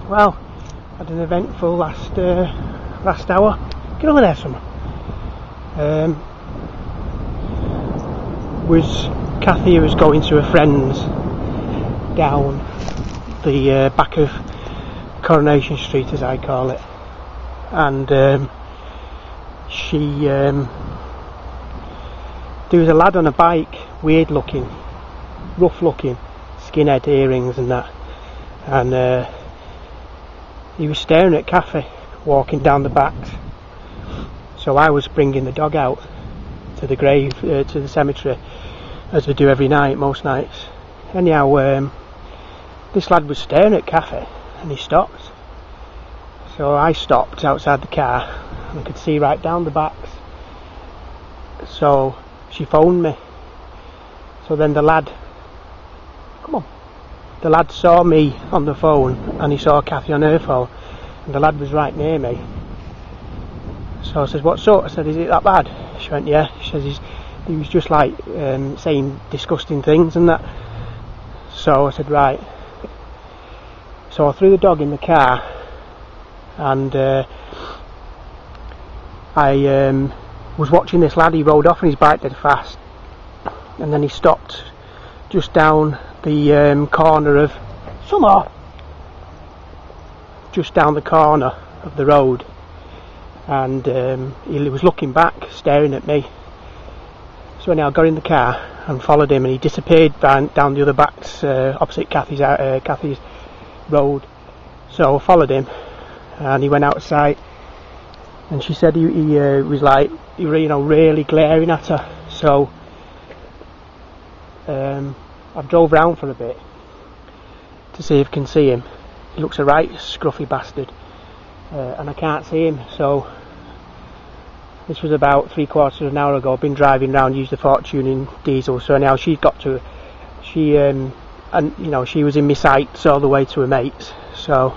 Well, had an eventful last hour. Get over there, Summer. Cathy was going to a friend's down the back of Coronation Street, as I call it, and there was a lad on a bike, weird looking, rough looking, skinhead, earrings and that, and he was staring at Cathy walking down the backs. So I was bringing the dog out to the grave, to the cemetery, as we do every night, most nights. Anyhow, this lad was staring at Cathy and he stopped. So I stopped outside the car and I could see right down the backs. So she phoned me. So then the lad saw me on the phone and he saw Cathy on her phone, and the lad was right near me. So I said, "What's up?" I said, "Is it that bad?" She went, "Yeah." She says, he was just like saying disgusting things and that. So I said, "Right." So I threw the dog in the car, and I was watching this lad. He rode off on his bike dead fast, and then he stopped just down the corner of just down the corner of the road, and he was looking back, staring at me. So anyhow, I got in the car and followed him, and he disappeared down the other backs opposite Cathy's road. So I followed him, and he went out of sight. And she said he was like, really glaring at her. So I drove round for a bit to see if I can see him. He looks a right scruffy bastard, and I can't see him. So this was about 3/4 of an hour ago. I've been driving round, used the fortune in diesel. So anyhow, she was in my sights all the way to her mates. So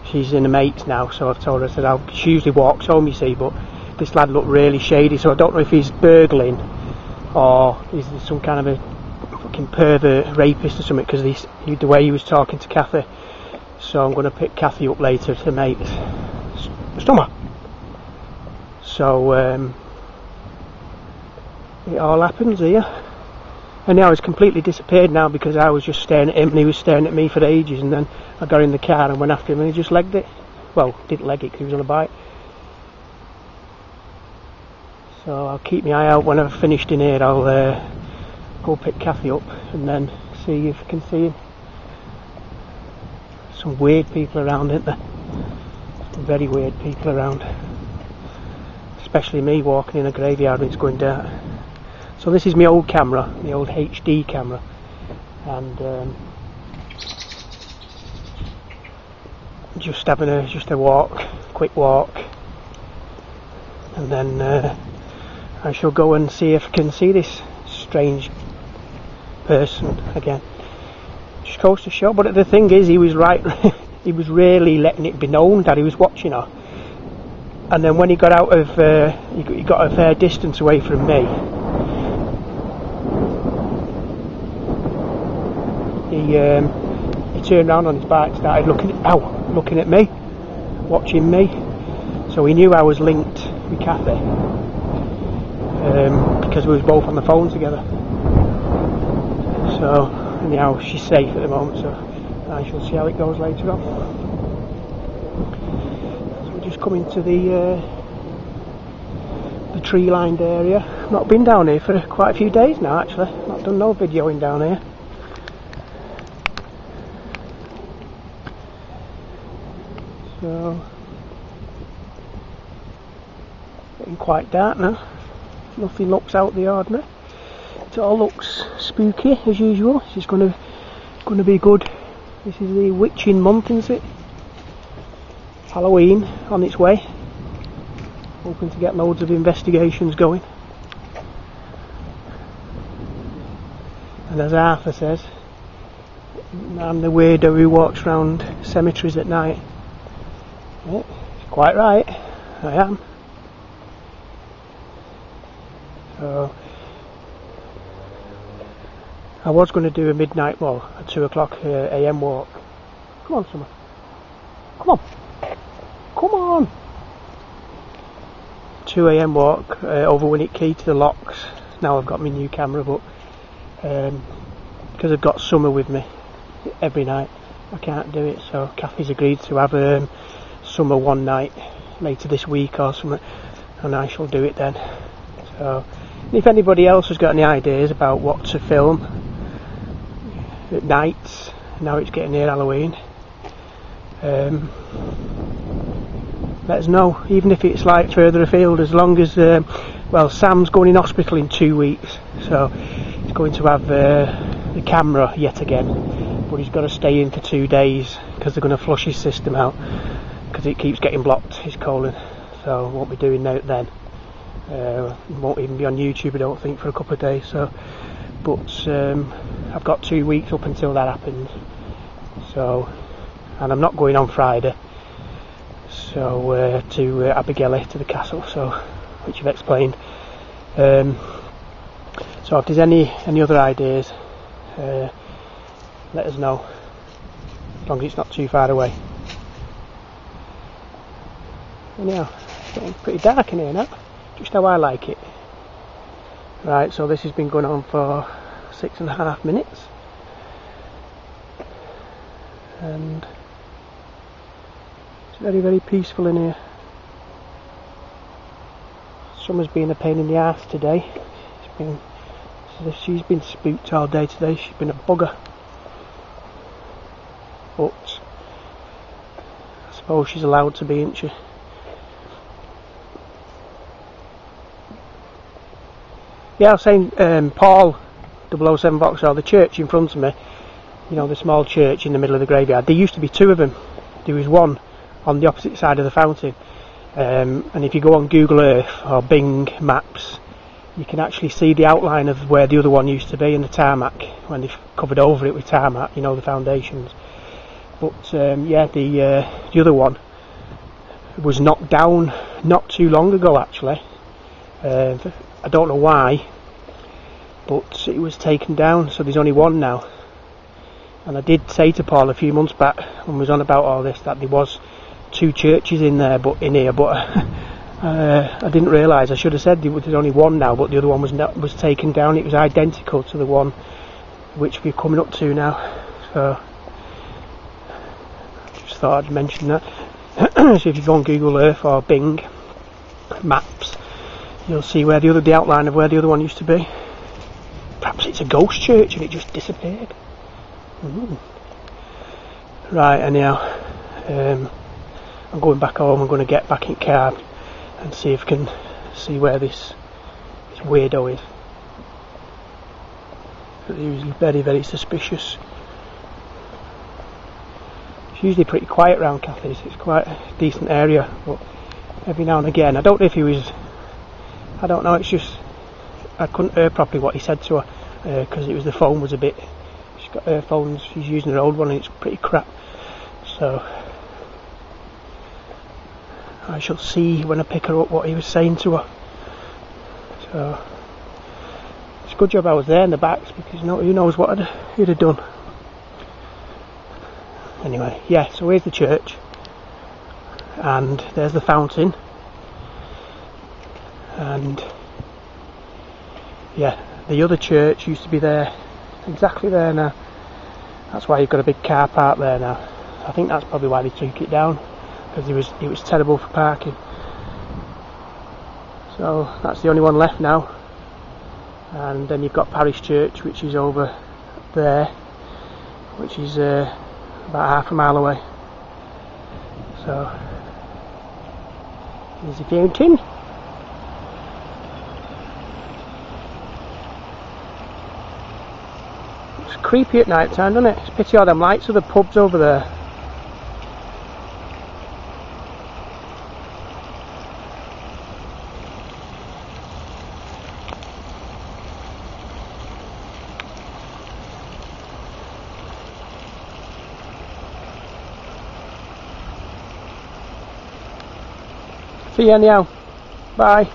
she's in her mates now. So I've told her, I said, she usually walks home, you see, but this lad looked really shady. So I don't know if he's burgling or he's some kind of a fucking pervert rapist or something, because the way he was talking to Cathy. So I'm going to pick Cathy up later to mates. Stomach. So it all happens here. And now he's completely disappeared now, because I was just staring at him and he was staring at me for ages, and then I got in the car and went after him and he just legged it. Well, didn't leg it because he was on a bike. So I'll keep my eye out. When I've finished in here, I'll go pick Cathy up and then see if I can see him. Some weird people around, isn't there? Some very weird people around. Especially me walking in a graveyard when it's going dark. So this is my old camera, my old HD camera, and just having a quick walk, and then I shall go and see if I can see this strange person again. Just goes to show. But the thing is, he was right. He was really letting it be known that he was watching her. And then when he got out of, he got a fair distance away from me. He turned around on his bike, started looking at me, watching me. So he knew I was linked with Cathy, because we was both on the phone together. So anyhow, she's safe at the moment, so I shall see how it goes later on. So we're just coming to the tree-lined area. I've not been down here for quite a few days now, actually. Not done no videoing down here. So getting quite dark now. Nothing looks out the ordinary. It all looks spooky as usual. This is going to be good. This is the witching month, isn't it? Halloween on its way. Hoping to get loads of investigations going. And as Arthur says, I'm the weirdo who walks round cemeteries at night. Yeah, he's quite right. I am. So I was going to do a 2 o'clock AM walk. Come on, Summer. Come on. Come on. 2 AM walk over Winnick Quay to the locks. Now I've got my new camera, but because I've got Summer with me every night, I can't do it. So Cathy's agreed to have Summer one night later this week or something, and I shall do it then. So if anybody else has got any ideas about what to film at nights, now it's getting near Halloween, let us know, even if it's like further afield, as long as well, Sam's going in hospital in 2 weeks, so he's going to have the camera yet again, but he's got to stay in for 2 days because they're going to flush his system out because it keeps getting blocked, his colon. So won't be doing that then. Won't even be on YouTube, I don't think, for a couple of days. So, but I've got 2 weeks up until that happens. So, and I'm not going on Friday. So to Abergele, to the castle. So, which I've explained. So if there's any other ideas, let us know. As long as it's not too far away. Anyhow, it's getting pretty dark in here now. Just how I like it. Right, so this has been going on for 6.5 minutes. And it's very, very peaceful in here. Summer's been a pain in the arse today. She's been spooked all day today. She's been a bugger. But I suppose she's allowed to be, isn't she? Yeah, I was saying, Paul 007 Vauxhall, the church in front of me, you know, the small church in the middle of the graveyard, there used to be 2 of them. There was one on the opposite side of the fountain, and if you go on Google Earth or Bing Maps, you can actually see the outline of where the other one used to be in the tarmac, when they've covered over it with tarmac, you know, the foundations. But yeah, the other one was knocked down not too long ago, actually. I don't know why, but it was taken down, so there's only one now. And I did say to Paul a few months back, when we was on about all this, that there was 2 churches in there, but I didn't realise. I should have said there's only one now, but the other one was taken down. It was identical to the one which we're coming up to now. So just thought I'd mention that. So if you go on Google Earth or Bing Maps, you'll see where the outline of where the other one used to be. Perhaps it's a ghost church and it just disappeared. Ooh. Right, anyhow, I'm going back home. I'm going to get back in car and see if I can see where this weirdo is. But he was very, very suspicious. It's usually pretty quiet around Cathy's. It's quite a decent area, but every now and again, I don't know if he was, I don't know, it's just I couldn't hear properly what he said to her because it was, the phone was a bit, she's got her phones, she's using her old one and it's pretty crap. So I shall see when I pick her up what he was saying to her. So it's a good job I was there in the backs, because who knows what he'd have done. Anyway, yeah, so here's the church and there's the fountain, and yeah, the other church used to be there, exactly there now. That's why you've got a big car park there now. I think that's probably why they took it down, because it was terrible for parking. So that's the only one left now. And then you've got Parish Church, which is over there, which is about half a mile away. So there's the fountain. It's creepy at night time, doesn't it? It's a pity all them lights of the pubs over there. See you anyhow. Bye.